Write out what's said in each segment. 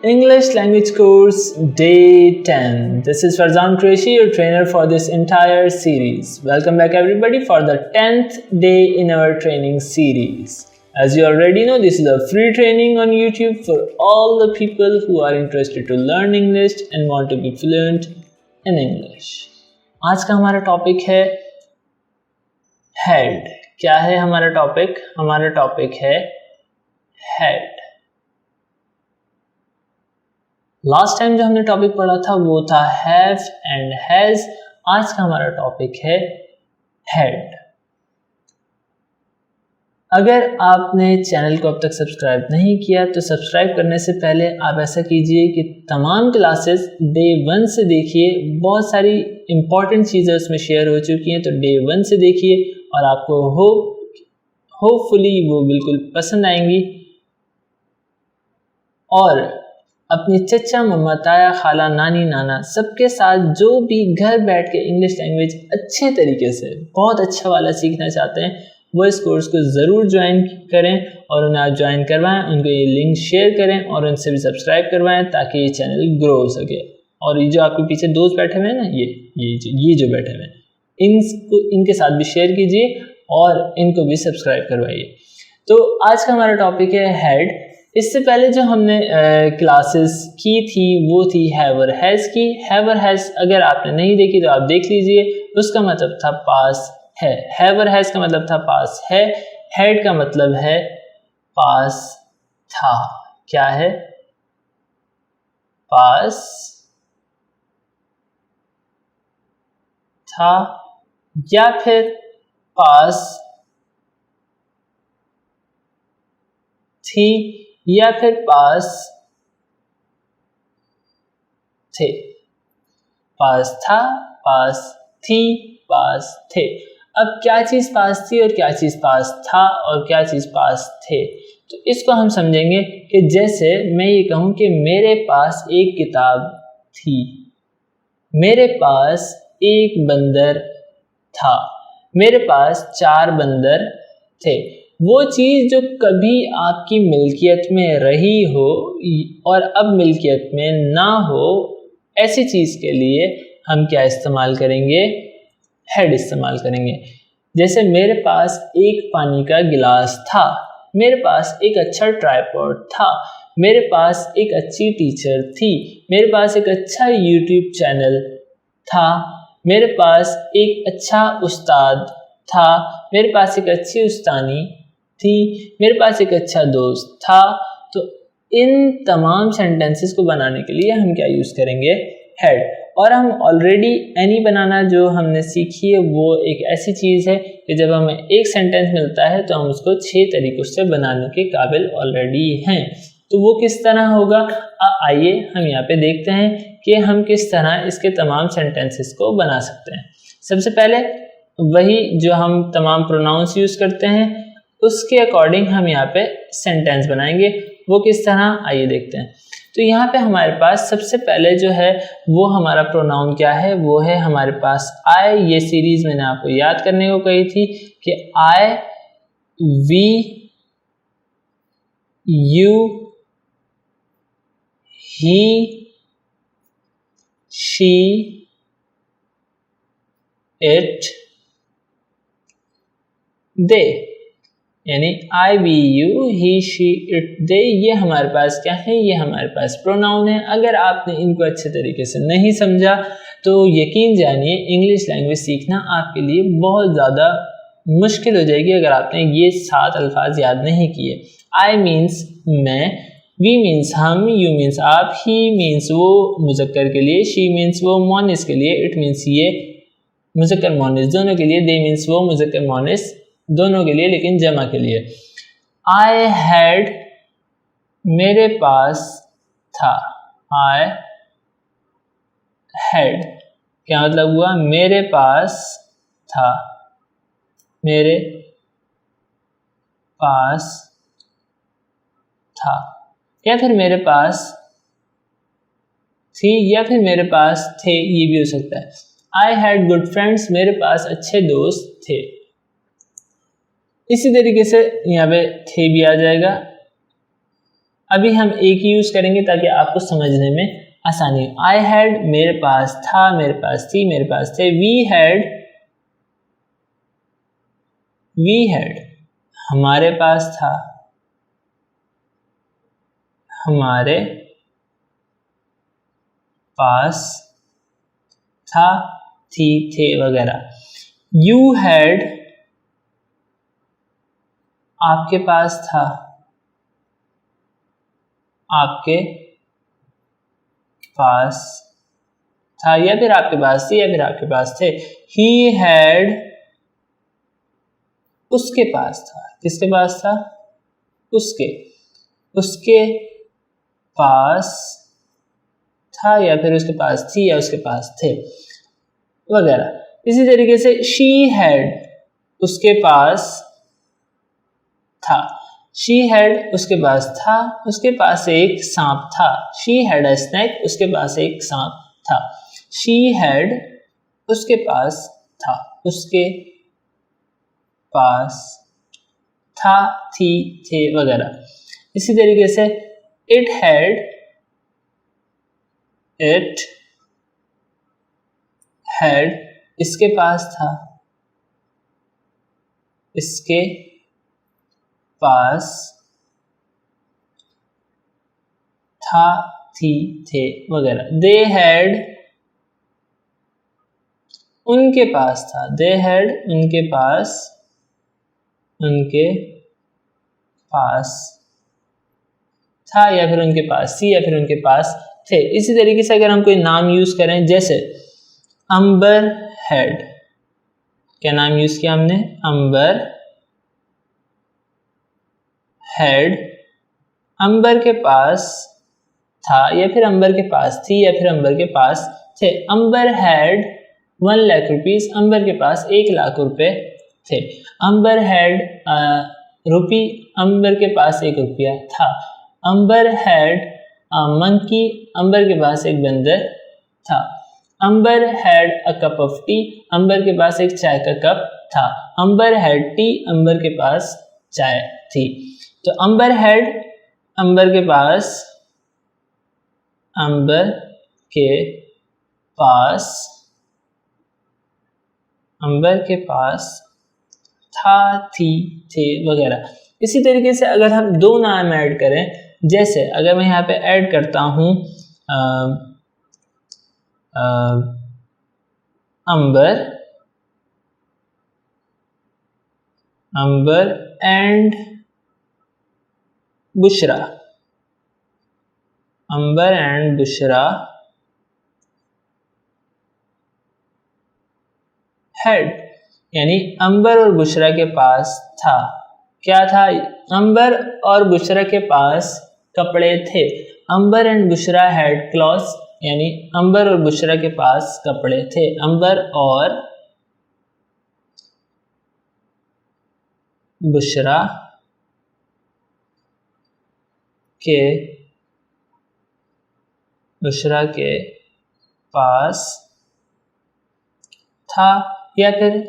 English language course day 10. This is Farzan Qureshi, your trainer for this entire series. Welcome back everybody for the 10th day in our training series. As you already know, this is a free training on YouTube for all the people who are interested to learn English and want to be fluent in English. आज का हमारा topic है head. क्या है हमारा topic? हमारा topic है head. Last time जो हमने टॉपिक पढ़ा था वो था हैव एंड हैज. आज का हमारा टॉपिक है हेड. अगर आपने चैनल को अब तक सब्सक्राइब नहीं किया तो सब्सक्राइब करने से पहले आप ऐसा कीजिए कि तमाम क्लासेस डे 1 से देखिए. बहुत सारी इंपॉर्टेंट चीज़ें उसमें शेयर हो चुकी हैं, तो डे 1 से देखिए और आपको होपफुली वो बिल्कुल पसंद आएंगी. और अपनी चचा मम्मा ताया खाला नानी नाना सबके साथ जो भी घर बैठ के इंग्लिश लैंग्वेज अच्छे तरीके से बहुत अच्छा वाला सीखना चाहते हैं वो इस कोर्स को ज़रूर ज्वाइन करें और उन्हें आप ज्वाइन करवाएं. उनको ये लिंक शेयर करें और उनसे भी सब्सक्राइब करवाएं ताकि ये चैनल ग्रो हो सके. और ये जो आपके पीछे दोस्त बैठे हुए हैं ना, ये जो बैठे हुए हैं, इनके साथ भी शेयर कीजिए और इनको भी सब्सक्राइब करवाइए. तो आज का हमारा टॉपिक है हेड. इससे पहले जो हमने क्लासेस की थी वो थी हैव और हैज़ की. हैव और हैज़ अगर आपने नहीं देखी तो आप देख लीजिए. उसका मतलब था पास है. हैव और हैज़ का मतलब था पास है. हेड का मतलब है पास था. क्या है? पास था या फिर पास थी या फिर पास थे. पास था, पास थी, पास थे. अब क्या चीज़ पास थी और क्या चीज़ पास था और क्या चीज़ पास थे, तो इसको हम समझेंगे कि जैसे मैं ये कहूँ कि मेरे पास एक किताब थी, मेरे पास एक बंदर था, मेरे पास 4 बंदर थे. वो चीज़ जो कभी आपकी मिल्कियत में रही हो और अब मिल्कियत में ना हो, ऐसी चीज़ के लिए हम क्या इस्तेमाल करेंगे? हेड इस्तेमाल करेंगे. जैसे मेरे पास एक पानी का गिलास था, मेरे पास एक अच्छा ट्राइपॉड था, मेरे पास एक अच्छी टीचर थी, मेरे पास एक अच्छा यूट्यूब चैनल था, मेरे पास एक अच्छा उस्ताद था, मेरे पास एक अच्छी उस्तानी थी, मेरे पास एक अच्छा दोस्त था. तो इन तमाम सेंटेंसेस को बनाने के लिए हम क्या यूज़ करेंगे? हेड. और हम ऑलरेडी एनी बनाना जो हमने सीखी है वो एक ऐसी चीज़ है कि जब हमें एक सेंटेंस मिलता है तो हम उसको 6 तरीक़ों से बनाने के काबिल ऑलरेडी हैं. तो वो किस तरह होगा? आइए हम यहाँ पे देखते हैं कि हम किस तरह इसके तमाम सेंटेंसेस को बना सकते हैं. सबसे पहले वही जो हम तमाम प्रोनाउंस यूज़ करते हैं उसके अकॉर्डिंग हम यहाँ पे सेंटेंस बनाएंगे. वो किस तरह, आइए देखते हैं. तो यहाँ पे हमारे पास सबसे पहले जो है वो हमारा प्रोनाउन क्या है? वो है हमारे पास आई. ये सीरीज मैंने आपको याद करने को कही थी कि I, we, you, he, she, it, they. यानी I, we, you, he, she, it, they, ये हमारे पास क्या है? ये हमारे पास प्रोनाउन है. अगर आपने इनको अच्छे तरीके से नहीं समझा तो यकीन जानिए इंग्लिश लैंग्वेज सीखना आपके लिए बहुत ज़्यादा मुश्किल हो जाएगी अगर आपने ये 7 अल्फाज याद नहीं किए. आई मीन्स मैं, वी मीन्स हम, यू मीन्स आप, ही मीन्स वो मुज़क्कर के लिए, शी मीन्स वो मोनिस के लिए, इट मीन्स ये मुज़क्कर मोनिस दोनों के लिए, दे मीन्स वो मुज़क्कर मोनिस दोनों के लिए लेकिन जमा के लिए. आई हैड, मेरे पास था. आई हैड क्या मतलब हुआ? मेरे पास था, मेरे पास था, या फिर मेरे पास थी, या फिर मेरे पास थे, ये भी हो सकता है. आई हैड गुड फ्रेंड्स, मेरे पास अच्छे दोस्त थे. इसी तरीके से यहाँ पे थे भी आ जाएगा. अभी हम एक ही यूज करेंगे ताकि आपको समझने में आसानी हो। आई हैड मेरे पास था, मेरे पास थी, मेरे पास थे। वी हैड हमारे पास था, हमारे पास था, थी, थे वगैरह। यू हैड आपके पास था, आपके पास था, या फिर आपके पास थी, या फिर आपके पास थे। ही हैड उसके पास था, किसके पास था? उसके पास था, या फिर उसके पास थी, या उसके पास थे वगैरह। इसी तरीके से शी हैड उसके पास था, शी हैड उसके पास था, उसके पास एक सांप था। शी हैड अ स्नैक, उसके पास एक सांप था। शी हैड उसके पास था, उसके पास था, थी, थे वगैरह। इसी तरीके से इट हैड इसके पास था, इसके पास था, थी, थे वगैरह। दे हैड उनके पास था, दे हैड उनके पास था, या फिर उनके पास थी, या फिर उनके पास थे। इसी तरीके से अगर हम कोई नाम यूज करें, जैसे अंबर हैड, क्या नाम यूज किया हमने? अंबर हैड अंबर के पास था, या फिर अंबर के पास थी, या फिर अंबर के पास थे। अंबर हैड 1 लाख रुपीज, अंबर के पास 1 लाख रुपए थे। अंबर हैड रुपी, अंबर के पास 1 रुपया था। अंबर हैड मंकी, अंबर के पास एक बंदर था। Ambar had a cup of tea, Ambar के पास एक चाय का कप था। अंबर हैड टी, अंबर के पास चाय थी। तो अंबर हैड अंबर के पास था, थी, थे वगैरह। इसी तरीके से अगर हम 2 नाम ऐड करें, जैसे अगर मैं यहाँ पे ऐड करता हूँ Ambar and Bushra, Ambar and Bushra had, यानी अंबर और बुशरा के पास था, क्या था? अंबर और बुशरा के पास कपड़े थे। अंबर एंड बुशरा हैड क्लॉथ्स, यानी अंबर और बुशरा के पास कपड़े थे। अंबर और बुशरा के पास था, या फिर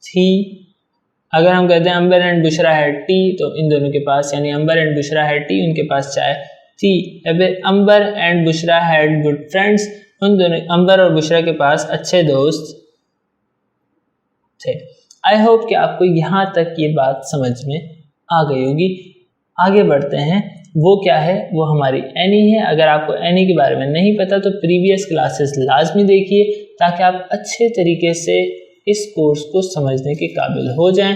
थी। अगर हम कहते हैं Ambar and Bushra had tea, तो इन दोनों के पास, यानी Ambar and Bushra had tea, उनके पास चाय थी। या फिर Ambar and Bushra had good friends, उन दोनों अंबर और बुशरा के पास अच्छे दोस्त थे। आई होप कि आपको यहाँ तक ये बात समझ में आ गई होगी। आगे बढ़ते हैं, वो क्या है? वो हमारी एनी है। अगर आपको एनी के बारे में नहीं पता तो प्रीवियस क्लासेस लाजमी देखिए, ताकि आप अच्छे तरीके से इस कोर्स को समझने के काबिल हो जाएं।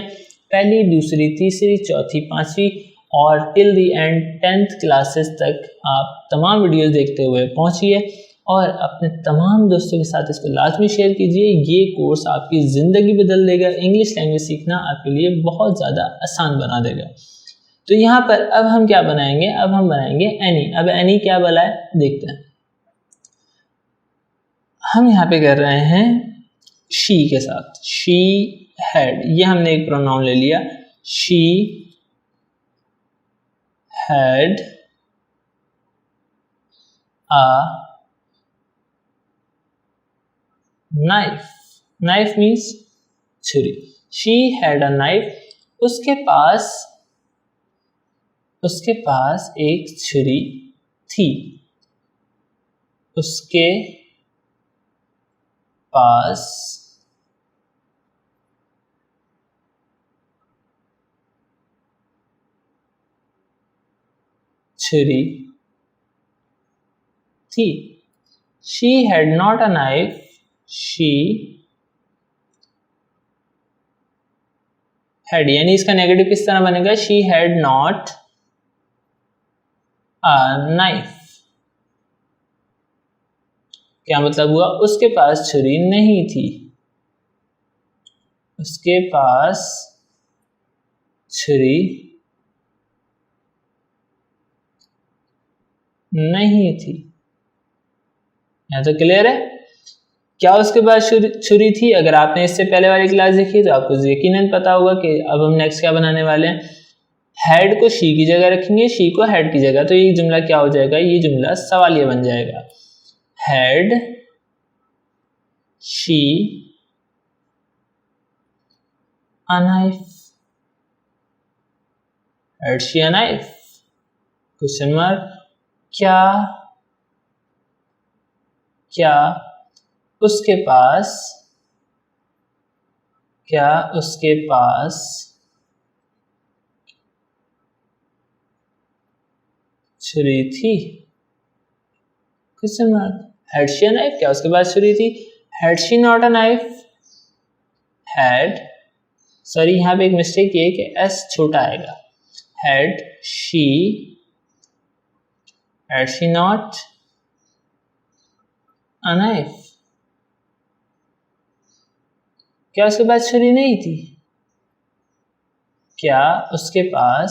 पहली, दूसरी, तीसरी, चौथी, पांचवी और till the and 10th classes तक आप तमाम वीडियोस देखते हुए पहुंचिए और अपने तमाम दोस्तों के साथ इसको लाजमी शेयर कीजिए। ये कोर्स आपकी ज़िंदगी बदल देगा। इंग्लिश लैंग्वेज सीखना आपके लिए बहुत ज़्यादा आसान बना देगा। तो यहाँ पर अब हम क्या बनाएंगे? अब हम बनाएंगे एनी। अब एनी क्या वाला है देखते हैं। हम यहाँ पे कर रहे हैं शी के साथ, शी हैड, ये हमने एक प्रोनाउन ले लिया। She had a knife, knife means छुरी। शी हैड अ नाइफ, उसके पास उसके पास एक छुरी थी। उसके पास छुरी थी। She had not a knife. She had, यानी इसका नेगेटिव किस तरह बनेगा? She had not a knife. क्या मतलब हुआ? उसके पास छुरी नहीं थी। उसके पास छुरी नहीं थी। यहाँ तो क्लियर है? क्या उसके पास छुरी थी? अगर आपने इससे पहले वाली क्लास देखी तो आपको यकीनन पता होगा कि अब हम नेक्स्ट क्या बनाने वाले हैं। हैड को शी की जगह रखेंगे, शी को हैड की जगह, तो ये जुमला क्या हो जाएगा? ये जुमला सवालिया बन जाएगा। Had she a knife? Had she a knife? Question mark. क्या उसके पास छुरी थी? Question mark. Had she a knife? क्या उसके पास छुरी थी? Had she not a knife? Sorry, यहाँ पे एक मिस्टेक ये है कि एस छोटा आएगा। Had she not a knife? क्या उसके पास छुरी नहीं थी? क्या उसके पास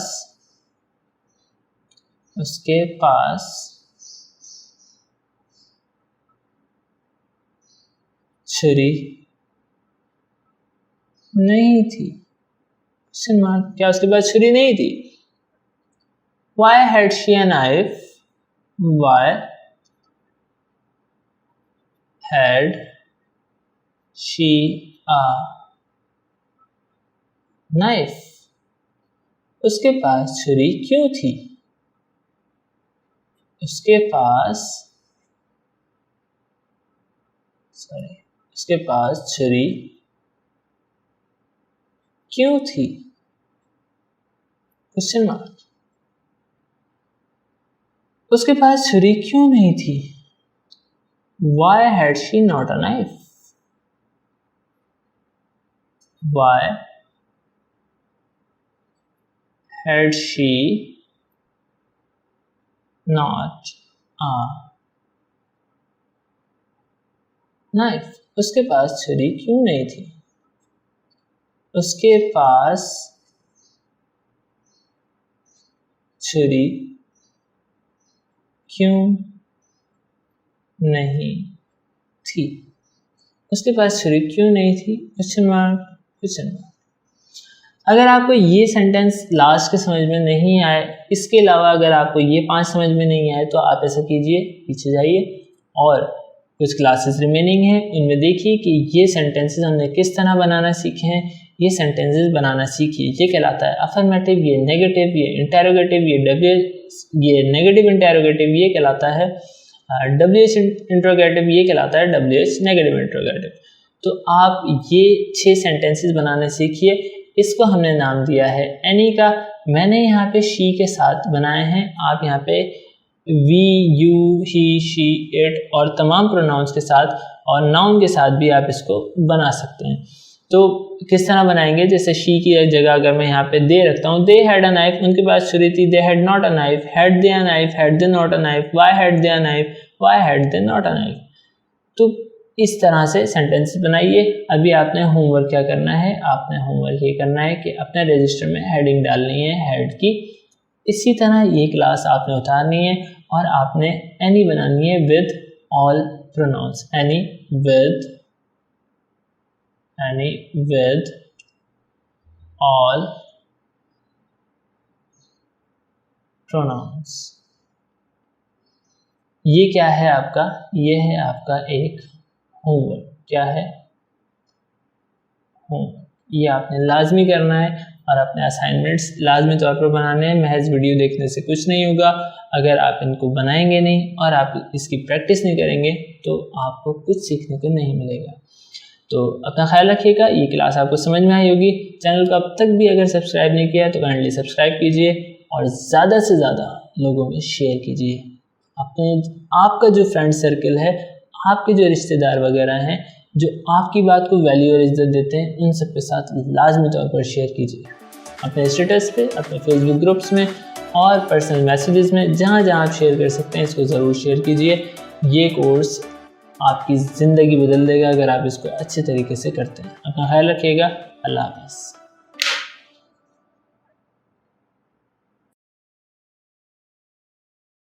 छुरी नहीं थी? Question mark. क्या उसके पास छुरी नहीं थी? Why had she a knife? Why had she a knife? उसके पास छुरी क्यों थी? उसके पास छुरी क्यों थी? Question mark. उसके पास छुरी क्यों नहीं थी? Why had she not a knife? Why had she not a knife? उसके पास छुरी क्यों नहीं थी? उसके पास छुरी क्यों नहीं थी? उसके पास छुरी क्यों नहीं थी? Question mark. अगर आपको ये सेंटेंस लास्ट के समझ में नहीं आए, इसके अलावा अगर आपको ये 5 समझ में नहीं आए, तो आप ऐसा कीजिए, पीछे जाइए और कुछ क्लासेस रिमेनिंग हैं, उनमें देखिए कि ये सेंटेंसेस हमने किस तरह बनाना सीखे हैं। ये सेंटेंसेस बनाना सीखिए। ये कहलाता है अफर्मेटिव, ये नेगेटिव, ये इंटेरोगेटिव, ये नेगेटिव इंटेरोगेटिव, ये कहलाता है WH इंट्रोगेटिव, ये कहलाता है WH नेगेटिव इंट्रोगेटिव। तो आप ये 6 सेंटेंसेस बनाने सीखिए। इसको हमने नाम दिया है एनी का। मैंने यहाँ पे शी के साथ बनाए हैं, आप यहाँ पे we, you, he, she, it और तमाम प्रोनाउंस के साथ और नाउन के साथ भी आप इसको बना सकते हैं। तो किस तरह बनाएंगे? जैसे शी की जगह अगर मैं यहाँ पे दे रखता हूँ, दे हैड अ नाइफ, उनके पास छुरी थी, they had not a knife, had they a knife, had they not a knife, why had they a knife, why had they not a knife. तो इस तरह से सेंटेंस बनाइए। अभी आपने होमवर्क क्या करना है? आपने होमवर्क ये करना है कि अपने रजिस्टर में हेडिंग डालनी है हेड की। इसी तरह ये क्लास आपने उतारनी है और आपने एनी बनानी है with all pronouns. Any with all pronouns. ये क्या है आपका? ये है आपका एक होमवर्क। क्या है? होमवर्क। ये आपने लाजमी करना है और अपने असाइनमेंट्स लाजमी तौर पर बनाने हैं। महज वीडियो देखने से कुछ नहीं होगा। अगर आप इनको बनाएंगे नहीं और आप इसकी प्रैक्टिस नहीं करेंगे तो आपको कुछ सीखने को नहीं मिलेगा। तो अपना ख्याल रखिएगा। ये क्लास आपको समझ में आई होगी। चैनल को अब तक भी अगर सब्सक्राइब नहीं किया है तो काइंडली सब्सक्राइब कीजिए और ज़्यादा से ज़्यादा लोगों में शेयर कीजिए। अपने आपका जो फ्रेंड सर्कल है, आपके जो रिश्तेदार वगैरह हैं जो आपकी बात को वैल्यू और इज्जत देते हैं, उन सब के साथ लाजमी तौर पर शेयर कीजिए। अपने स्टेटस पे, अपने फेसबुक ग्रुप्स में और पर्सनल मैसेजेस में, जहाँ जहाँ आप शेयर कर सकते हैं इसको ज़रूर शेयर कीजिए। ये कोर्स आपकी ज़िंदगी बदल देगा अगर आप इसको अच्छे तरीके से करते हैं। अपना ख्याल रखिएगा। अल्लाह हाफ़िज़।